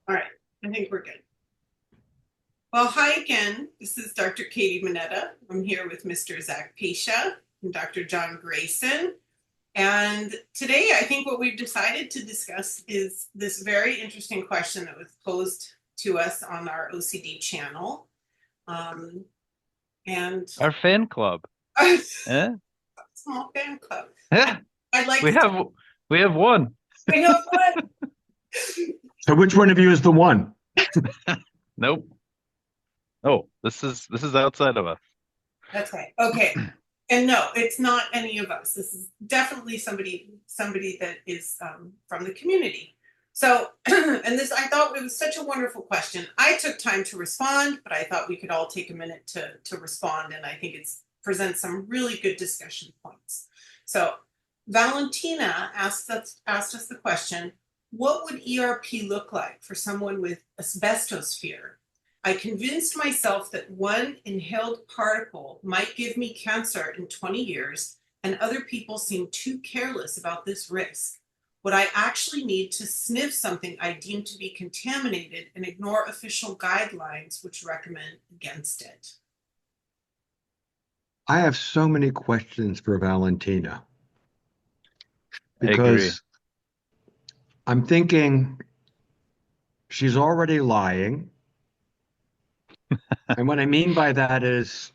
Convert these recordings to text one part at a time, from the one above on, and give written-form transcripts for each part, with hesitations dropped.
All right, I think we're good. Well, hi again. This is Dr. Katy Manetta. I'm here with Mr. Zach Pacha and Dr. Jon Grayson. And today, I think what we've decided to discuss is this very interesting question that was posed to us on our OCD channel. Um, and Our fan club. Eh? small fan club. Eh? I'd like We to. have we have one. I know what. So which one of you is the one? Nope. Oh, this is outside of us. That's right. Okay. And no, it's not any of us. This is definitely somebody that is from the community. So, and this, I thought it was such a wonderful question. I took time to respond, but I thought we could all take a minute to respond, and I think it's presents some really good discussion points. So, Valentina asked us the question: what would ERP look like for someone with asbestos fear? I convinced myself that one inhaled particle might give me cancer in 20 years, and other people seem too careless about this risk. Would I actually need to sniff something I deem to be contaminated and ignore official guidelines which recommend against it? I have so many questions for Valentina I agree. because I'm thinking she's already lying. And what I mean by that is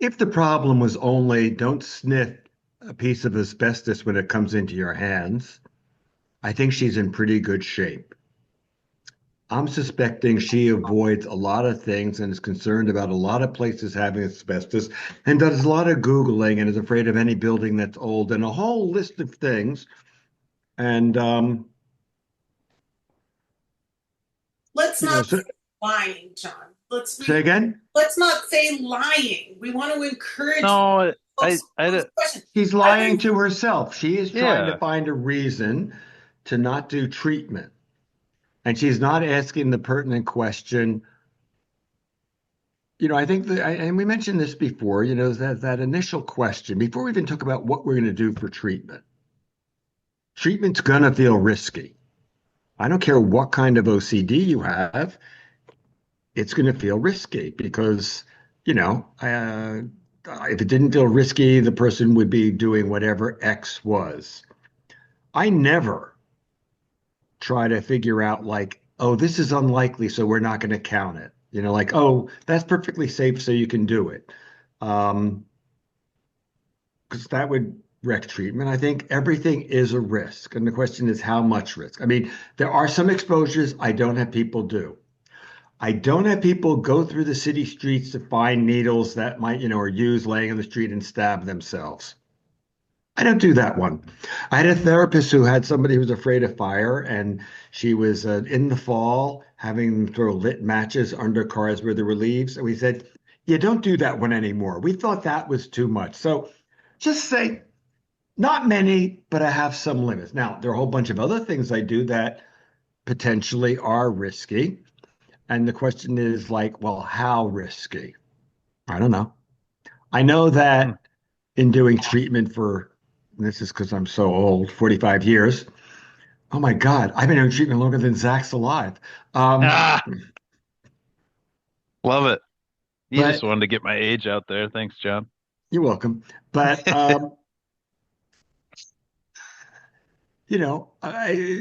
if the problem was only don't sniff a piece of asbestos when it comes into your hands, I think she's in pretty good shape. I'm suspecting she avoids a lot of things and is concerned about a lot of places having asbestos and does a lot of Googling and is afraid of any building that's old and a whole list of things. And, Let's you know, not so, say lying, John. say again, Let's not say lying. We want to encourage No, folks to pose questions. she's I lying think to herself. She is trying to yeah. find a reason to not do treatment. And she's not asking the pertinent question. I think that, and we mentioned this before, that initial question, before we even talk about what we're going to do for treatment, treatment's going to feel risky. I don't care what kind of OCD you have, it's going to feel risky because, if it didn't feel risky, the person would be doing whatever X was. I never try to figure out, like, oh, this is unlikely, so we're not going to count it. Like, oh, that's perfectly safe, so you can do it. Um, because that would wreck treatment. I think everything is a risk. And the question is how much risk? I mean, there are some exposures I don't have people do. I don't have people go through the city streets to find needles that might, are used laying on the street and stab themselves. I don't do that one. I had a therapist who had somebody who was afraid of fire, and she was in the fall having them throw lit matches under cars where there were leaves. And we said, "You don't do that one anymore." We thought that was too much. So just say, not many, but I have some limits. Now, there are a whole bunch of other things I do that potentially are risky. And the question is like, well, how risky? I don't know. I know Hmm. that in doing treatment for, this is because I'm so old, 45 years. Oh my God, I've been doing treatment longer than Zach's alive. Um, Ah, love it. You just but wanted to get my age out there. Thanks, John. you're welcome. But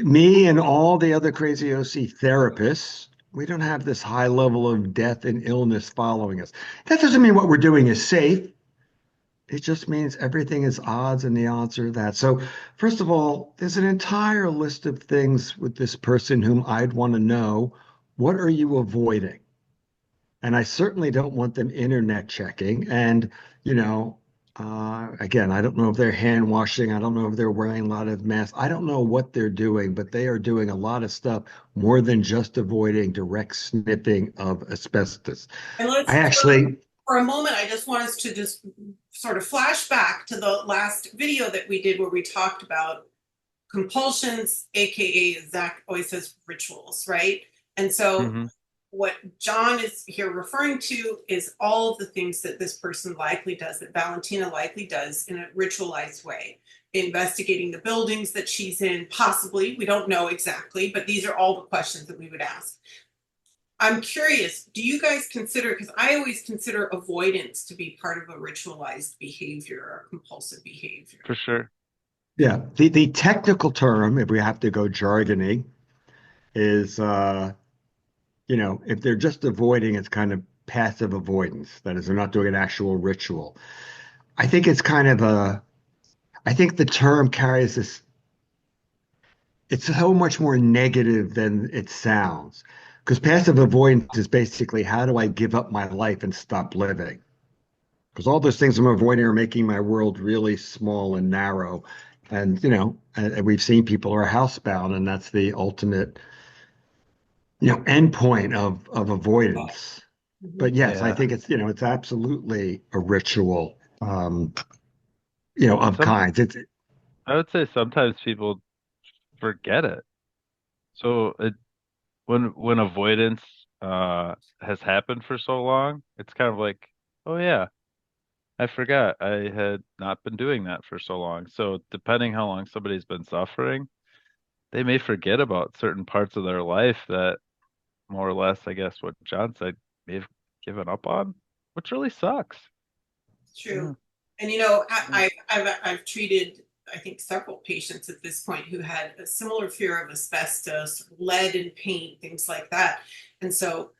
me and all the other crazy OC therapists, we don't have this high level of death and illness following us. That doesn't mean what we're doing is safe. It just means everything is odds and the odds are that. So, first of all, there's an entire list of things with this person whom I'd want to know. What are you avoiding? And I certainly don't want them internet checking. And, again, I don't know if they're hand washing. I don't know if they're wearing a lot of masks. I don't know what they're doing, but they are doing a lot of stuff more than just avoiding direct sniffing of asbestos. and I let's actually, for a moment, I just want us to just sort of flash back to the last video that we did where we talked about compulsions, aka Zach always says rituals, right? And so Hmm. what John is here referring to is all of the things that this person likely does, that Valentina likely does in a ritualized way. investigating the buildings that she's in, possibly. We don't know exactly, but these are all the questions that we would ask. I'm curious, do you guys consider, because I always consider avoidance to be part of a ritualized behavior or compulsive behavior. For sure. Yeah. The technical term, if we have to go jargony, is if they're just avoiding, it's kind of passive avoidance. That is, they're not doing an actual ritual. I think it's kind of I think the term carries this, it's so much more negative than it sounds. Because passive avoidance is basically, how do I give up my life and stop living? Because all those things I'm avoiding are making my world really small and narrow. And, and we've seen people who are housebound, and that's the ultimate, end point of avoidance. Mhm. But yes, I Yeah. think it's absolutely a ritual, And of kinds. I would say sometimes people forget it. So when avoidance has happened for so long, it's kind of like, oh yeah, I forgot I had not been doing that for so long. So depending how long somebody's been suffering, they may forget about certain parts of their life that more or less, I guess what John said, they've given up on, which really sucks. True. Yeah. And Yeah. I've treated, I think, several patients at this point who had a similar fear of asbestos, lead and paint, things like that. And so,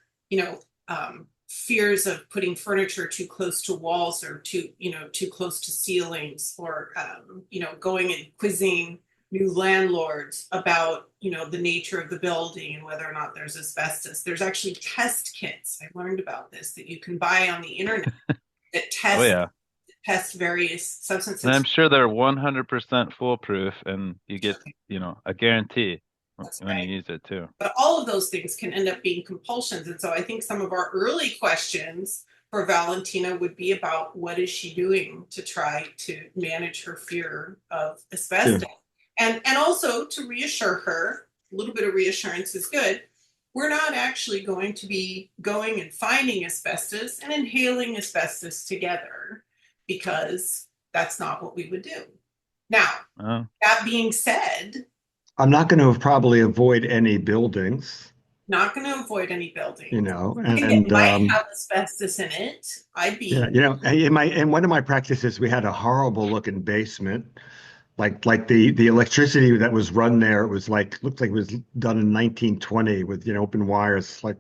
fears of putting furniture too close to walls or too close to ceilings, or going and quizzing new landlords about the nature of the building and whether or not there's asbestos. There's actually test kits. I learned about this that you can buy on the internet that Oh yeah. test various And I'm substances. sure they're 100% foolproof and you get, a guarantee That's when you right. use it too. But all of those things can end up being compulsions. And so I think some of our early questions for Valentina would be about what is she doing to try to manage her fear of Yeah. asbestos. And also to reassure her, a little bit of reassurance is good. We're not actually going to be going and finding asbestos and inhaling asbestos together, because that's not what we would do. Now, Oh, that being said, I'm not going to probably avoid any buildings, not going to avoid any buildings. It and might have asbestos in it. I'd yeah, be, in one of my practices, we had a horrible looking basement. Like the electricity that was run there, it was like, looked like it was done in 1920 with open wires. Like,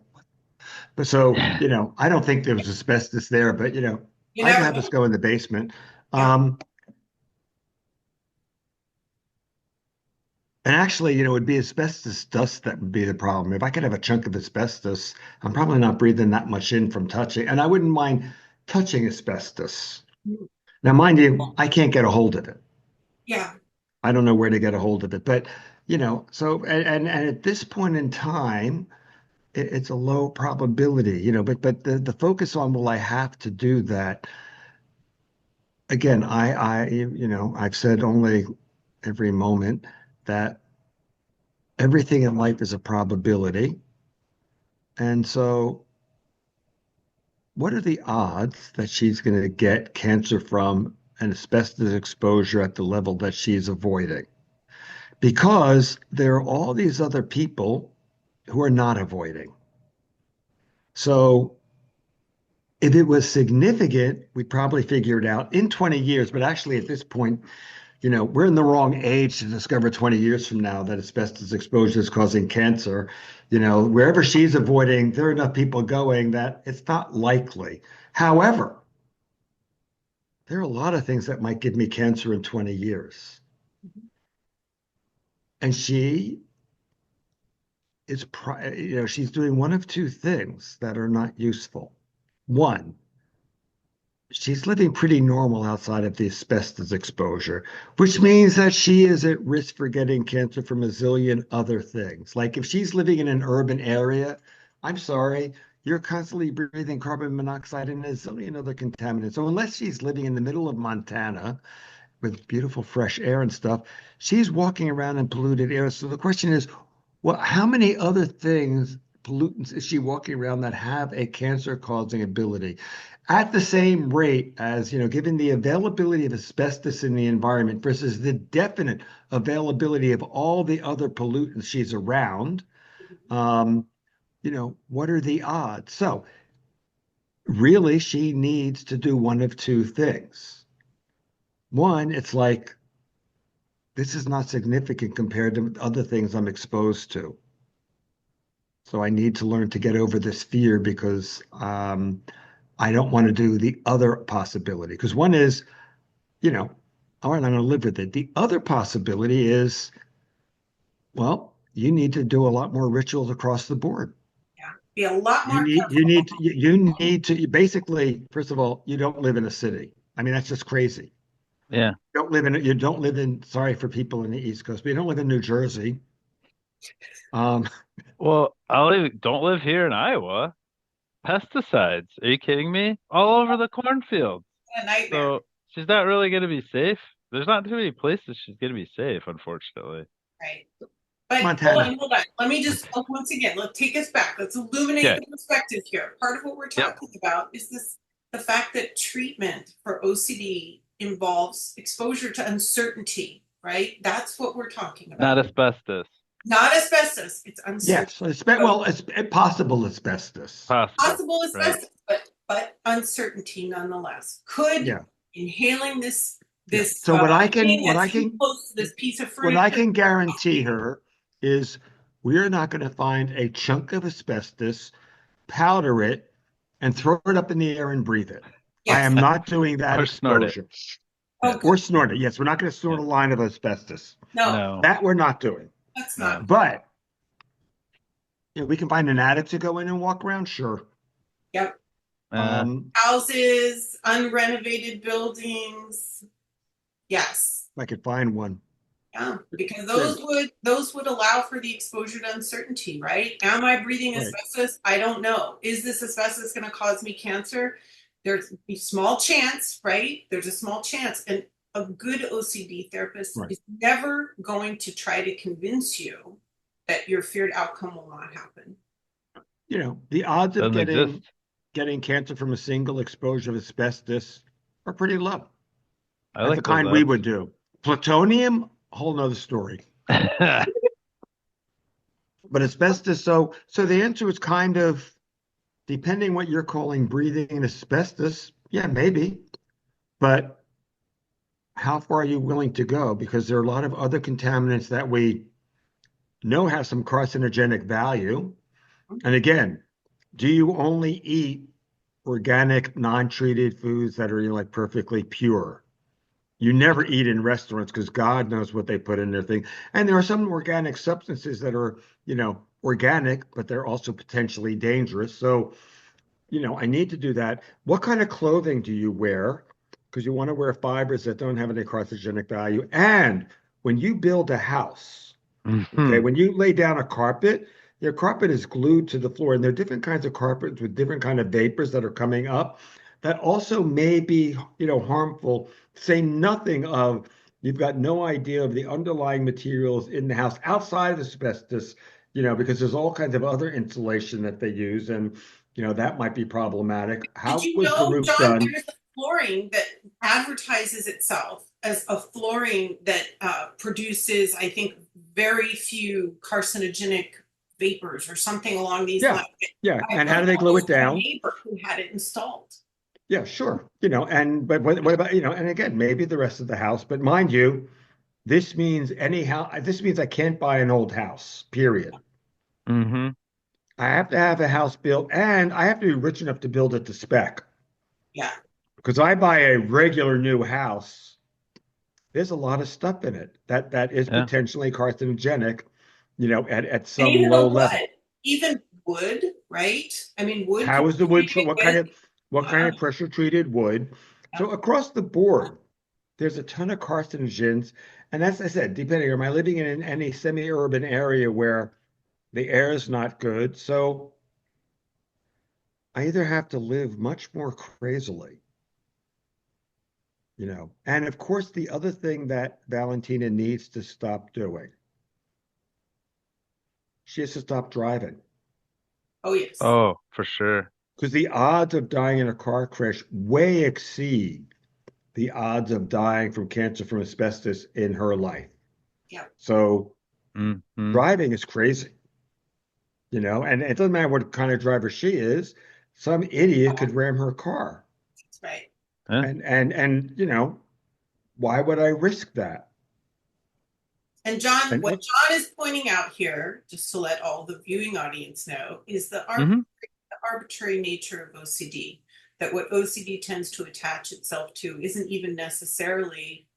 but so I don't think there was asbestos there, but you I'd never have us know. go in the basement. Yeah. Um, and actually, it would be asbestos dust that would be the problem. If I could have a chunk of asbestos, I'm probably not breathing that much in from touching, and I wouldn't mind touching asbestos. Now, mind you, I can't get a hold of it. Yeah. I don't know where to get a hold of it, but so and at this point in time, it's a low probability, but the focus on, will I have to do that? Again, I've said only every moment that everything in life is a probability. And so what are the odds that she's going to get cancer from an asbestos exposure at the level that she's avoiding? Because there are all these other people who are not avoiding. So if it was significant, we'd probably figure it out in 20 years. But actually, at this point, we're in the wrong age to discover 20 years from now that asbestos exposure is causing cancer. Wherever she's avoiding, there are enough people going that it's not likely. However, there are a lot of things that might give me cancer in 20 years. And she she's doing one of two things that are not useful. One, she's living pretty normal outside of the asbestos exposure, which means that she is at risk for getting cancer from a zillion other things. Like if she's living in an urban area, I'm sorry, you're constantly breathing carbon monoxide and a zillion other contaminants. So unless she's living in the middle of Montana with beautiful fresh air and stuff, she's walking around in polluted air. So the question is, well, how many other things, pollutants, is she walking around that have a cancer causing ability? at the same rate as, given the availability of asbestos in the environment versus the definite availability of all the other pollutants she's around, um, what are the odds? So really, she needs to do one of two things. One, it's like, this is not significant compared to other things I'm exposed to. So I need to learn to get over this fear because I don't want to do the other possibility. Because one is, all right, I'm going to live with it. The other possibility is, well, you need to do a lot more rituals across the board. Yeah. Be a lot You more need you careful. need you need to basically, first of all, you don't live in a city. I mean, that's just crazy. Yeah. You don't live in, sorry for people in the East Coast, but you don't live in New Jersey. Um, Well, don't live here in Iowa. Pesticides. Are you kidding me? All over the cornfield. A nightmare, So she's not really going to be safe. There's not too many places she's going to be safe, unfortunately. right? But Montana. hold on. Let me just once again, let's take us back. Let's illuminate Okay. the perspective here. Part of what we're Yep. talking about is the fact that treatment for OCD involves exposure to uncertainty, right? That's what we're talking Not about. asbestos. Not asbestos, it's uncertainty. Yes, well, it's possible asbestos. Possible. Possible Right. asbestos, but uncertainty nonetheless. Could Yeah, inhaling this yeah. So what I can thing what I that's too can close to this piece of what I furniture? can guarantee her is we're not going to find a chunk of asbestos, powder it, and throw it up in the air and breathe it. I Yes. am not doing that Or snort it. exposure. Oh, Or good. snort it. Yes, we're not going to snort Yeah. a line of asbestos. No, No. That we're not doing. that's No. not. But we can find an attic to go in and walk around. Sure. Yep. Um, Houses, unrenovated buildings. Yes. I could find one. Yeah, because Sure. those would allow for the exposure to uncertainty, right? Am I breathing Right. asbestos? I don't know. Is this asbestos going to cause me cancer? There's a small chance, right? There's a small chance. And a good OCD therapist Right. is never going to try to convince you that your feared outcome will not happen. The odds of Doesn't exist. getting cancer from a single exposure of asbestos are pretty low. I Like the like those kind we would do. Plutonium, a whole nother story. odds. But asbestos, so the answer is kind of depending what you're calling breathing in asbestos, yeah, maybe. But how far are you willing to go? Because there are a lot of other contaminants that we know have some carcinogenic value. And again, do you only eat organic, non-treated foods that are like perfectly pure? You never eat in restaurants because God knows what they put in their thing. And there are some organic substances that are, organic, but they're also potentially dangerous. So, I need to do that. What kind of clothing do you wear? Because you want to wear fibers that don't have any carcinogenic value. And when you build a house, okay, Mhm. when you lay down a carpet, your carpet is glued to the floor, and there are different kinds of carpets with different kind of vapors that are coming up that also may be, harmful. Say nothing of you've got no idea of the underlying materials in the house outside of asbestos, because there's all kinds of other insulation that they use, and that might be problematic. Did How you was the know, roof John, done? there's a flooring that advertises itself as a flooring that produces, I think, very few carcinogenic vapors or something along these Yeah, lines. yeah. I And how heard do they about glue this it from a down? neighbor who had it installed. Yeah, sure. And but what about, and again, maybe the rest of the house, but mind you, this means I can't buy an old house, period. Mhm. I have to have a house built and I have to be rich enough to build it to spec. Yeah. Because I buy a regular new house, there's a lot of stuff in it that is Yeah. potentially carcinogenic, at And some even low the level. wood, even wood, right? I mean, wood can How is the be wood? treated with, What kind of pressure treated wood? yeah. So across the board, there's a ton of carcinogens. And as I said, depending, am I living in any semi-urban area where the air is not good? So I either have to live much more crazily, And of course, the other thing that Valentina needs to stop doing, she has to stop driving. Oh, yes. Oh, for sure. Because the odds of dying in a car crash way exceed the odds of dying from cancer from asbestos in her life. Yeah. So Hmm. driving is crazy, and it doesn't matter what kind of driver she is. Some idiot could ram her car. That's right. Yeah. And why would I risk that? And Jon, And what Jon is pointing out here, just to let all the viewing audience know, is the Hmm. arbitrary nature of OCD. That what OCD tends to attach itself to isn't even necessarily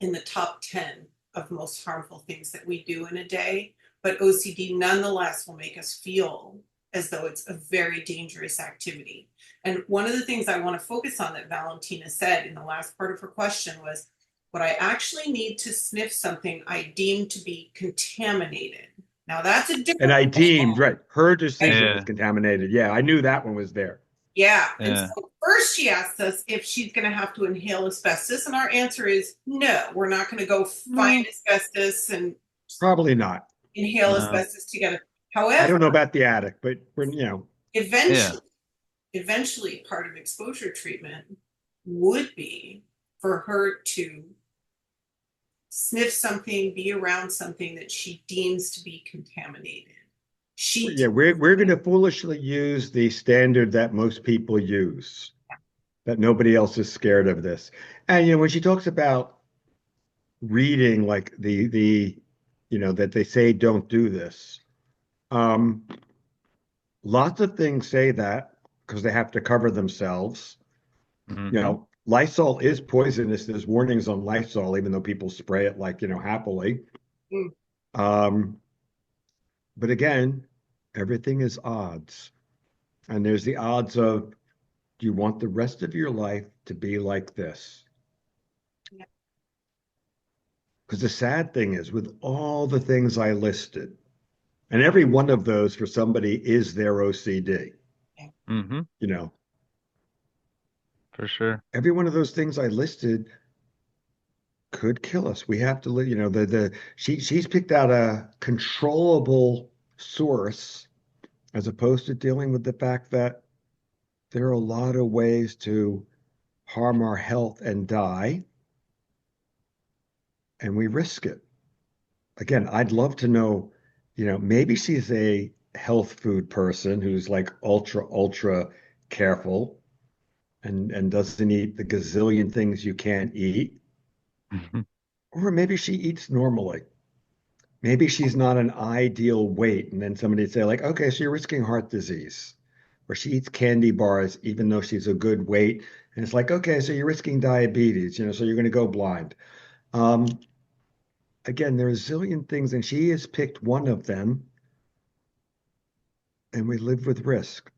in the top 10 of most harmful things that we do in a day, but OCD nonetheless will make us feel as though it's a very dangerous activity. And one of the things I want to focus on that Valentina said in the last part of her question was, what I actually need to sniff something I deem to be contaminated. Now that's a and different I question. deemed right. Her decision was Yeah. contaminated. Yeah, I knew that one was there. Yeah. And Yeah. so first she asked us if she's going to have to inhale asbestos. And our answer is no, we're not going to go find asbestos and Probably not. inhale No. asbestos together. I don't know However, about the attic, but when. Yeah. eventually part of exposure treatment would be for her to sniff something, be around something that she deems to be contaminated. Yeah, we're going to foolishly use the standard that most people use, that nobody else is scared of this. And when she talks about reading, like that they say don't do this. Lots of things say that because they have to cover themselves. Hmm. Lysol is poisonous. There's warnings on Lysol, even though people spray it like, happily. Mm. Um, but again, everything is odds. And there's the odds of, do you want the rest of your life to be like this? Yeah. Because the sad thing is, with all the things I listed, and every one of those for somebody is their OCD, Yeah. Hmm. you know, For sure. every one of those things I listed could kill us. We have to live, she's picked out a controllable source as opposed to dealing with the fact that there are a lot of ways to harm our health and die, and we risk it. Again, I'd love to know, maybe she's a health food person who's like ultra careful and doesn't eat the gazillion things you can't eat. Or maybe she eats normally. Maybe she's not an ideal weight. And then somebody'd say, like, okay, so you're risking heart disease. Or she eats candy bars even though she's a good weight. And it's like, okay, so you're risking diabetes, so you're going to go blind. Um, Again, there are a zillion things, and she has picked one of them, and we live with risk.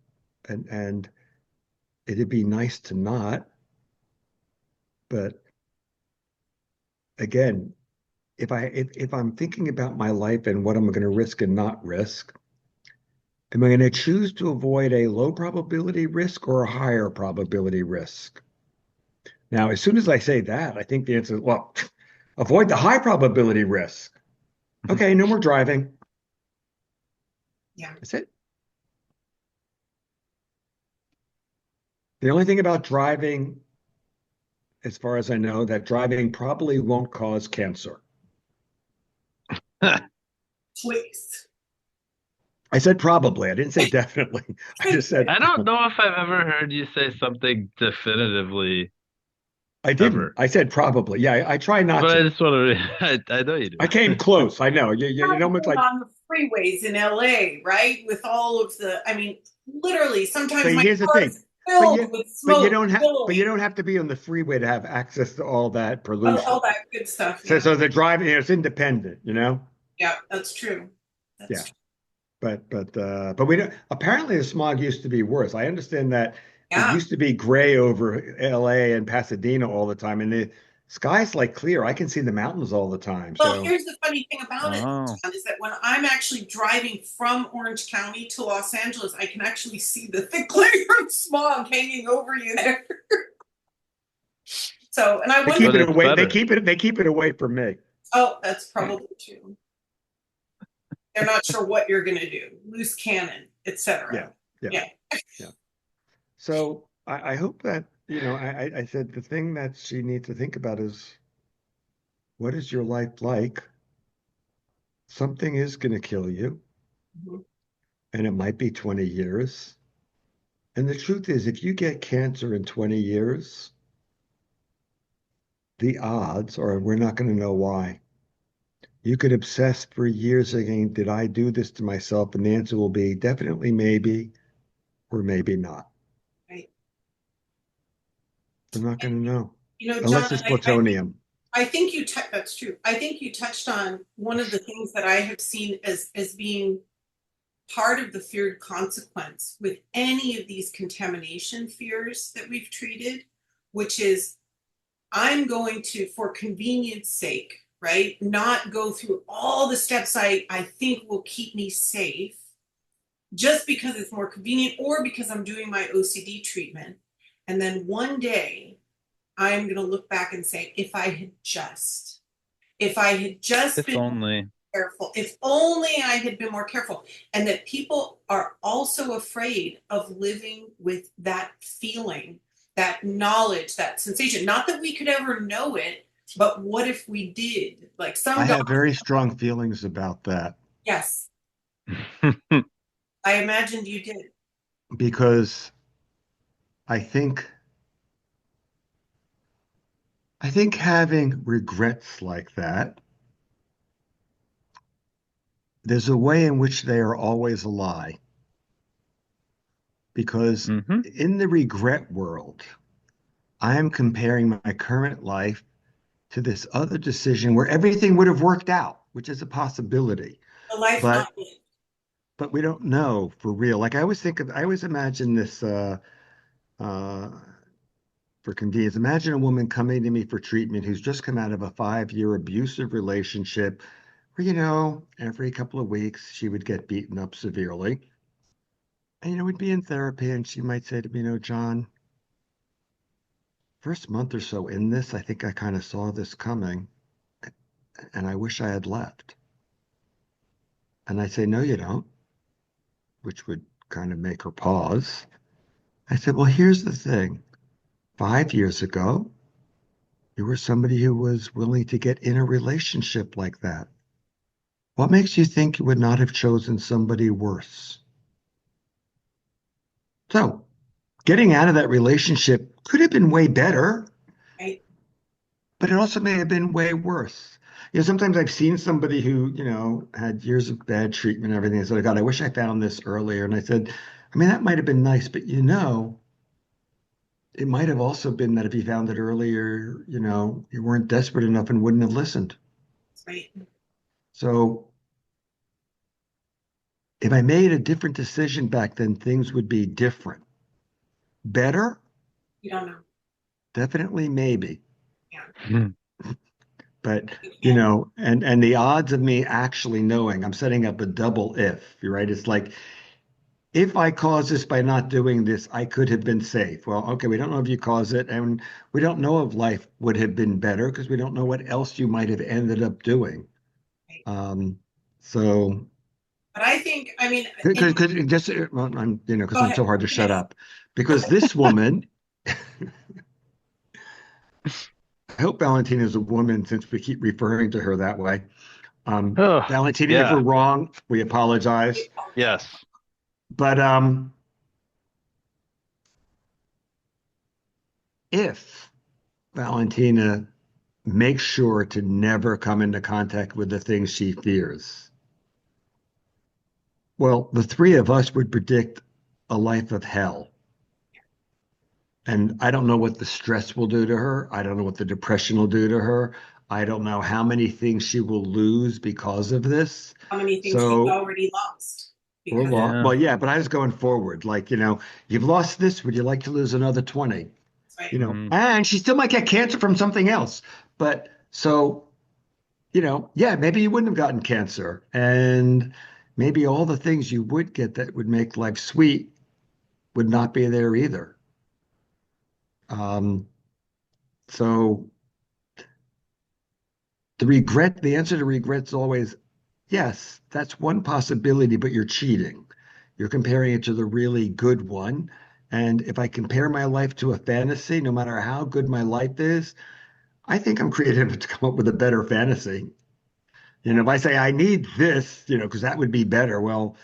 And it'd be nice to not, but again, if I'm thinking about my life and what I'm going to risk and not risk, am I going to choose to avoid a low probability risk or a higher probability risk? Now, as soon as I say that, I think the answer is, well, avoid the high probability risk. Okay, no more driving. Yeah. That's it. The only thing about driving, as far as I know, that driving probably won't cause cancer. Please. I said probably. I didn't say definitely. I just said I don't know if I've ever heard you say something definitively I didn't. ever. I said probably. Yeah, I try not But I to. just want to, I know you do. I came close. I know. You know, much like, On the freeways in LA, right? With all of I mean, literally, but sometimes my here's the car thing. is But filled you, with but you smoke, don't have, but you billowing, don't have to be on the freeway to have access to all that all pollution. that good stuff. So, Yeah. so the driving, it's independent. Yeah, that's true. That's Yeah. true. But we don't. Apparently, the smog used to be worse. I understand that it Yeah. used to be gray over LA and Pasadena all the time, and the sky's like clear. I can see the mountains all the time. Well, So here's the funny thing about it, Oh. John, is that when I'm actually driving from Orange County to Los Angeles, I can actually see the thick layer of smog hanging over you there. So, and I they wonder, keep But it it's away. They better. keep it. They keep it away from me. oh, that's probably true. They're not sure what you're going to do, loose cannon, Yeah, etc. yeah, Yeah. yeah. So I hope that, I said the thing that she needs to think about is what is your life like? Something is going to kill you, Mhm. and it might be 20 years. And the truth is, if you get cancer in 20 years, the odds are we're not going to know why. You could obsess for years saying, did I do this to myself? And the answer will be definitely maybe or maybe not. Right. We're not going to know Jon, unless it's I think plutonium. that's true. I think you touched on one of the things that I have seen as being part of the feared consequence with any of these contamination fears that we've treated, which is I'm going to, for convenience sake, right, not go through all the steps I think will keep me safe just because it's more convenient or because I'm doing my OCD treatment. And then one day I'm going to look back and say, if I had just If been only. careful, if only I had been more careful. And that people are also afraid of living with that feeling, that knowledge, that sensation. Not that we could ever know it, but what if we did? Like I some have dogs, very strong feelings about that yes, I imagined you did. because I think I think having regrets like that, there's a way in which they are always a lie. Because Hmm. in the regret world, I am comparing my current life to this other decision where everything would have worked out, which is a possibility. The life But not lived, but we don't know for real. Like I always imagine this uh for convenience. Imagine a woman coming to me for treatment who's just come out of a 5-year abusive relationship where, every couple of weeks she would get beaten up severely. And, we'd be in therapy and she might say to me, John, first month or so in this, I think I kind of saw this coming and I wish I had left. And I say, no, you don't, which would kind of make her pause. I said, well, here's the thing. 5 years ago, you were somebody who was willing to get in a relationship like that. What makes you think you would not have chosen somebody worse? So, getting out of that relationship could have been way better, right? but it also may have been way worse. Sometimes I've seen somebody who, had years of bad treatment and everything. I said, God, I wish I found this earlier. And I said, I mean, that might have been nice, but it might have also been that if you found it earlier, you weren't desperate enough and wouldn't have listened. Right. So if I made a different decision back then, things would be different. Better? You don't know. Definitely, maybe. Yeah. But, You can't. and the odds of me actually knowing, I'm setting up a double if, right? It's like, if I caused this by not doing this, I could have been safe. Well, okay, we don't know if you caused it, and we don't know if life would have been better because we don't know what else you might have ended up doing. Right. Um, so, But I think, I mean, because just, well, because go I'm ahead. so hard to shut Finish. up, because this woman, I hope Valentina is a woman since we keep referring to her that way. Oh, Valentina, if we're yeah. wrong, we apologize. Yes. But if Valentina makes sure to never come into contact with the things she fears, well, the three of us would predict a life of hell. And I don't know what the stress will do to her. I don't know what the depression will do to her. I don't know how many things she will lose because of this. How many things she's So, already lost or because of Yeah. well, yeah, but I was going forward. Like, you've lost this. Would you like to lose another 20? this, right? Hmm. And she still might get cancer from something else. But so, yeah, maybe you wouldn't have gotten cancer. And maybe all the things you would get that would make life sweet would not be there either. Um, so the answer to regret is always yes, that's one possibility, but you're cheating. You're comparing it to the really good one. And if I compare my life to a fantasy, no matter how good my life is, I think I'm creative to come up with a better fantasy. If I say I need this, because that would be better. Well,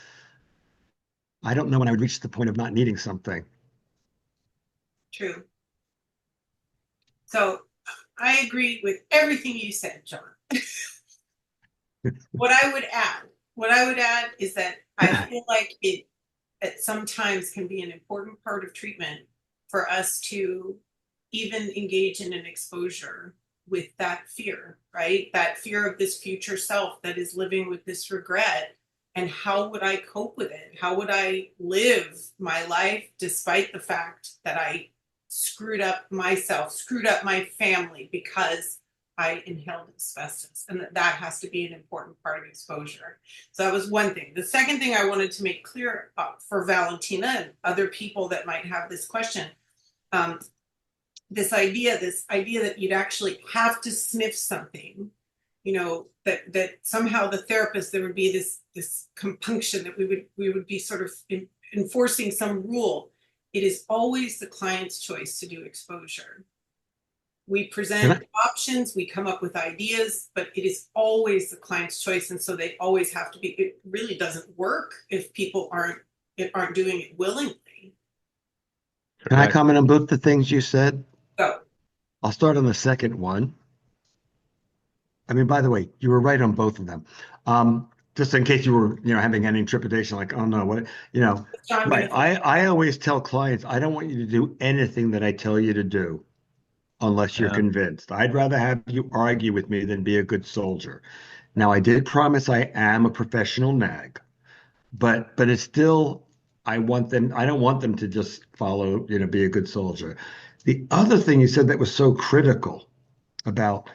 I don't know when I would reach the point of not needing something. True. So I agree with everything you said, Jon. What I would add is that I feel like it at sometimes can be an important part of treatment for us to even engage in an exposure with that fear, right? That fear of this future self that is living with this regret. And how would I cope with it? How would I live my life despite the fact that I screwed up myself, screwed up my family because I inhaled asbestos? And that has to be an important part of exposure. So that was one thing. The second thing I wanted to make clear for Valentina and other people that might have this question, um, this idea that you'd actually have to sniff something, that somehow the therapist, there would be this compunction that we would be sort of enforcing some rule. It is always the client's choice to do exposure. We present options, we come up with ideas, but it is always the client's choice, and so they always have to be. It really doesn't work if people aren't doing it willingly. Can I comment on both the things you said? So I'll start on the second one. I mean, by the way, you were right on both of them. Just in case you were, having any trepidation, like, oh no, what, right. I always tell clients, I don't want you to do anything that I tell you to do unless you're convinced. I'd rather have you argue with me than be a good soldier. Now, I did promise I am a professional nag, but it's still, I don't want them to just follow, be a good soldier. The other thing you said that was so critical about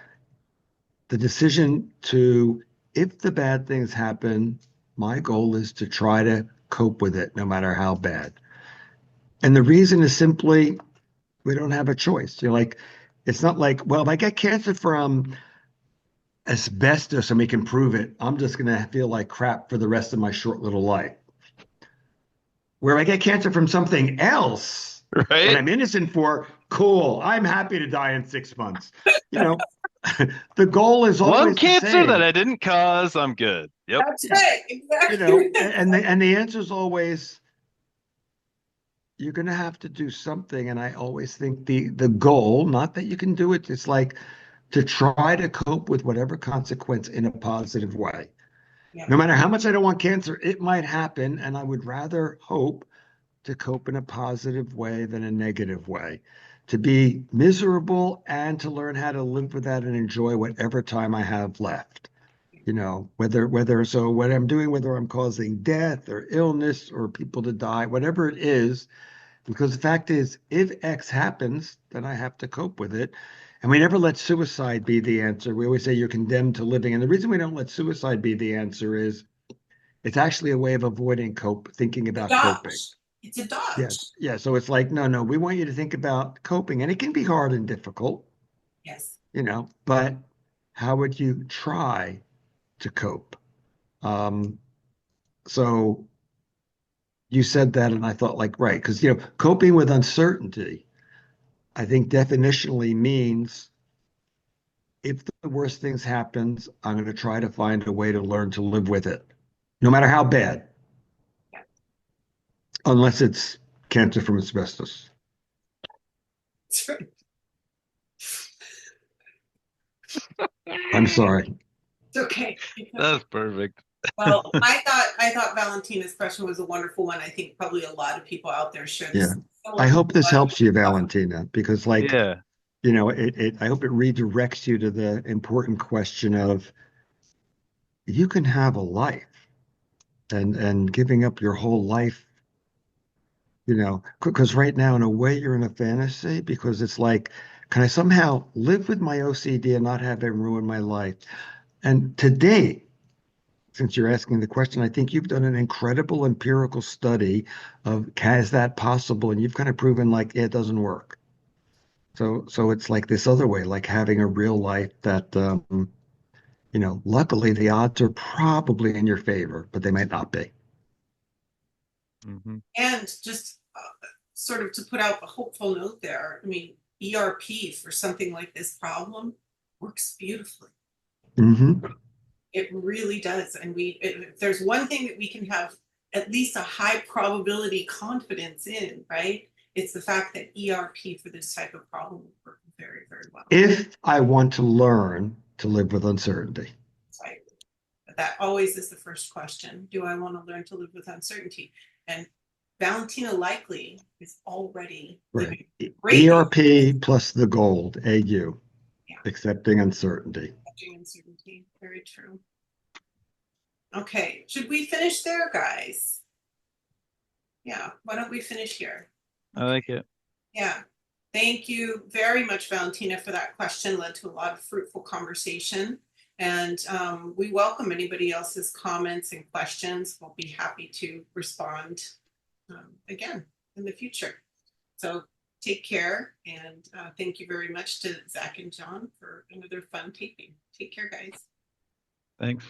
the decision to, if the bad things happen, my goal is to try to cope with it no matter how bad. And the reason is simply we don't have a choice. It's not like, well, if I get cancer from asbestos and we can prove it, I'm just going to feel like crap for the rest of my short little life. Where if I get cancer from something else that I'm innocent for, cool. I'm happy to die in 6 months. The goal is always lung cancer the same. that I didn't cause. I'm good. Yep. That's right. Exactly. And the answer is always you're going to have to do something. And I always think the goal, not that you can do it, it's like to try to cope with whatever consequence in a positive way. Yeah. No matter how much I don't want cancer, it might happen. And I would rather hope to cope in a positive way than a negative way, to be miserable and to learn how to live with that and enjoy whatever time I have left. So what I'm doing, whether I'm causing death or illness or people to die, whatever it is, because the fact is, if X happens, then I have to cope with it. And we never let suicide be the answer. We always say you're condemned to living. And the reason we don't let suicide be the answer is it's actually a way of avoiding thinking about coping. It's a dodge. Yes. Yeah. So it's like, no, we want you to think about coping. And it can be hard and difficult. Yes. But how would you try to cope? So you said that, and I thought, like, right, because coping with uncertainty, I think definitionally means if the worst things happens, I'm going to try to find a way to learn to live with it, no matter how bad, unless it's cancer from asbestos. That's right. I'm sorry. It's okay. That's perfect. Well, I thought Valentina's question was a wonderful one. I think probably a lot of people out there share this. Yeah. I hope this helps you, Valentina, because I hope it redirects you to the important question of you can have a life and giving up your whole life, because right now, in a way, you're in a fantasy because it's like, can I somehow live with my OCD and not have it ruin my life? And today, since you're asking the question, I think you've done an incredible empirical study of is that possible? And you've kind of proven like it doesn't work. So it's like this other way, like having a real life that, luckily the odds are probably in your favor, but they might not be. Mm-hmm. And just sort of to put out the hopeful note there, I mean, ERP for something like this problem works beautifully. Mm-hmm. It really does. And if there's one thing that we can have at least a high probability confidence in, right? It's the fact that ERP for this type of problem will work very, very well. If I want to learn to live with uncertainty. Right. But that always is the first question. Do I want to learn to live with uncertainty? And Valentina likely is already Right. living great ERP plus the gold, AU, yeah. accepting uncertainty. Accepting uncertainty. Very true. Okay, should we finish there, guys? Yeah, why don't we finish here? I like it. Yeah. Thank you very much, Valentina, for that question. Led to a lot of fruitful conversation. And we welcome anybody else's comments and questions. We'll be happy to respond again in the future. So take care. And thank you very much to Zach and Jon for another fun taping. Take care, guys. Thanks.